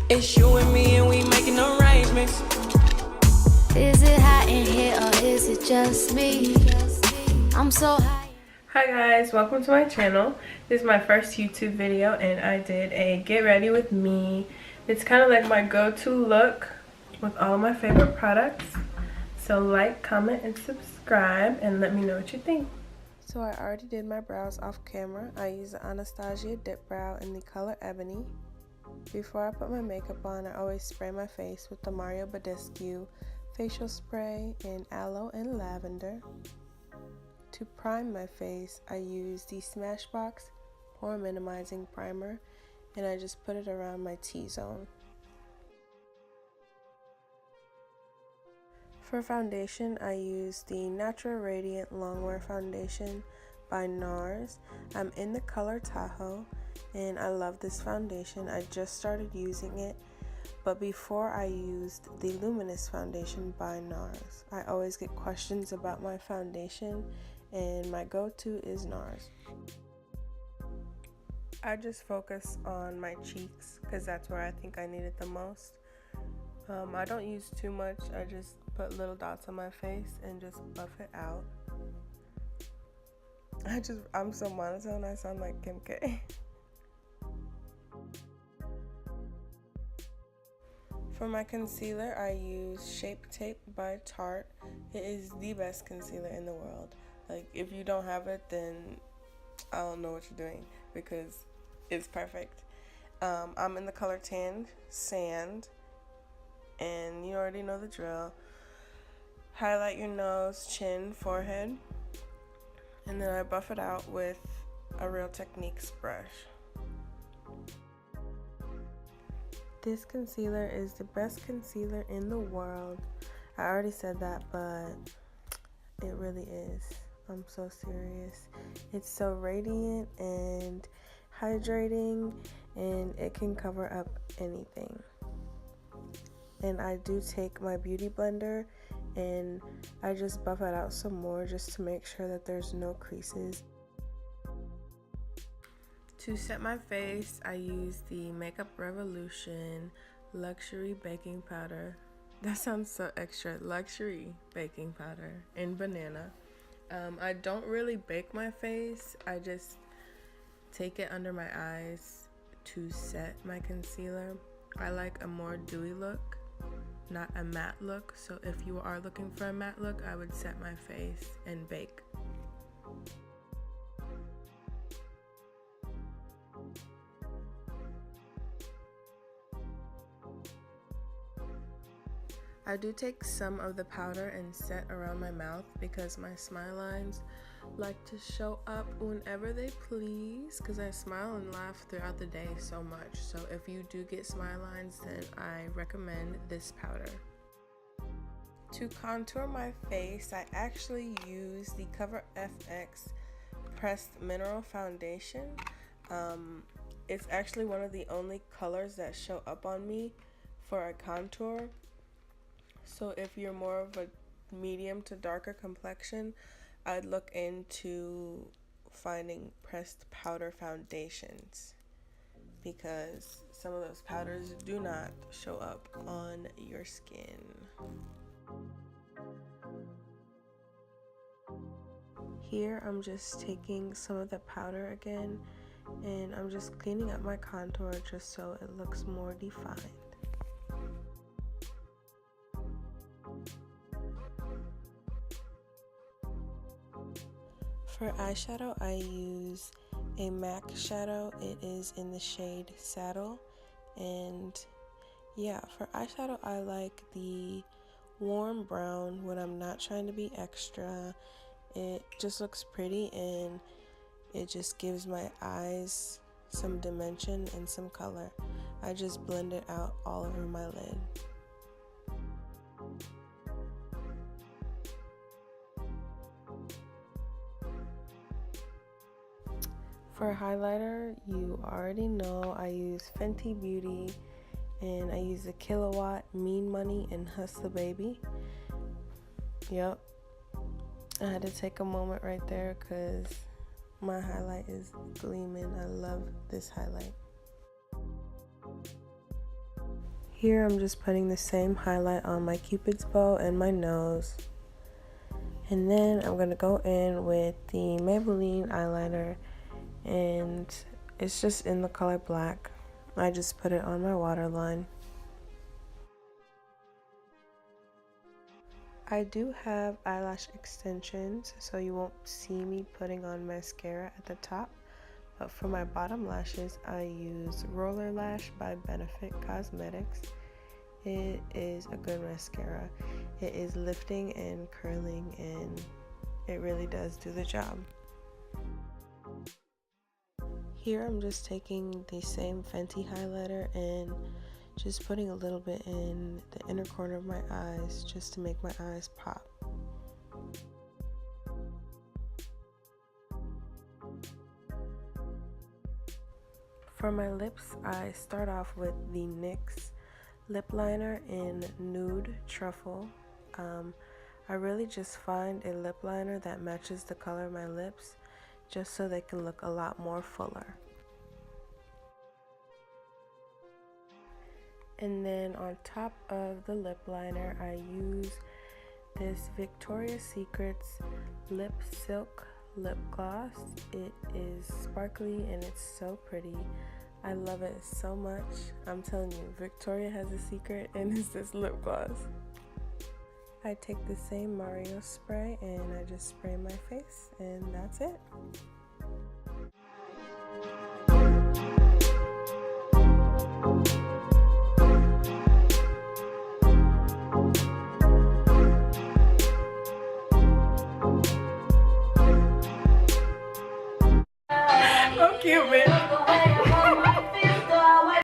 It's you and me and we making arrangements. Is it hot in here or is it just me? I'm so high. Hi guys, welcome to my channel. This is my first YouTube video and I did a get ready with me. It's kind of like my go-to look with all my favorite products. So like, comment, and subscribe and let me know what you think. So I already did my brows off camera. I used the Anastasia Dip Brow in the color Ebony. Before I put my makeup on, I always spray my face with the Badescu facial spray in aloe and lavender. To prime my face, I use the Smashbox pore minimizing primer and I just put it around my T-zone. For foundation, I use the Natural Radiant Longwear Foundation by NARS. I'm in the color Tahoe and I love this foundation. I just started using it, but before I used the Luminous Foundation by NARS. I always get questions about my foundation and my go-to is NARS. I just focus on my cheeks because that's where I think I need it the most. I don't use too much. I just put little dots on my face and just buff it out. I'm so monotone, I sound like Kim K. For my concealer, I use Shape Tape by Tarte. It is the best concealer in the world. Like, if you don't have it, then I don't know what you're doing because it's perfect. I'm in the color Tan Sand, and you already know the drill. Highlight your nose, chin, forehead, and then I buff it out with a Real Techniques brush. This concealer is the best concealer in the world. I already said that, but it really is. I'm so serious. It's so radiant and hydrating, and it can cover up anything. And I do take my beauty blender and I just buff it out some more just to make sure that there's no creases. To set my face, I use the Makeup Revolution Luxury Baking Powder. That sounds so extra. Luxury Baking Powder in Banana. I don't really bake my face. I just take it under my eyes to set my concealer. I like a more dewy look, not a matte look. So if you are looking for a matte look, I would set my face and bake. I do take some of the powder and set around my mouth because my smile lines like to show up whenever they please, because I smile and laugh throughout the day so much. So if you do get smile lines, then I recommend this powder. To contour my face, I actually use the Cover FX Pressed Mineral Foundation. It's actually one of the only colors that show up on me for a contour. So if you're more of a medium to darker complexion, I'd look into finding pressed powder foundations because some of those powders do not show up on your skin. Here I'm just taking some of the powder again and I'm just cleaning up my contour just so it looks more defined. For eyeshadow, I use a MAC shadow. It is in the shade Saddle. And yeah, for eyeshadow, I like the warm brown when I'm not trying to be extra. It just looks pretty and it just gives my eyes some dimension and some color. I just blend it out all over my lid. For highlighter, you already know I use Fenty Beauty and I use the Kilowatt Mean Money and Hustla Baby. Yep, I had to take a moment right there because my highlight is gleaming. I love this highlight. Here I'm just putting the same highlight on my cupid's bow and my nose. And then I'm going to go in with the Maybelline eyeliner, and it's just in the color black. I just put it on my waterline. I do have eyelash extensions, so you won't see me putting on mascara at the top. But for my bottom lashes, I use Roller Lash by Benefit Cosmetics. It is a good mascara. It is lifting and curling, and it really does do the job. Here I'm just taking the same Fenty highlighter and just putting a little bit in the inner corner of my eyes just to make my eyes pop. For my lips, I start off with the NYX lip liner in Nude Truffle. I really just find a lip liner that matches the color of my lips, just so they can look a lot more fuller. And then on top of the lip liner, I use this Victoria's Secret's Lip Silk lip gloss. It is sparkly and it's so pretty. I love it so much. I'm telling you, Victoria has a secret, and it's this lip gloss. I take the same Mario spray and I just spray my face, and that's it.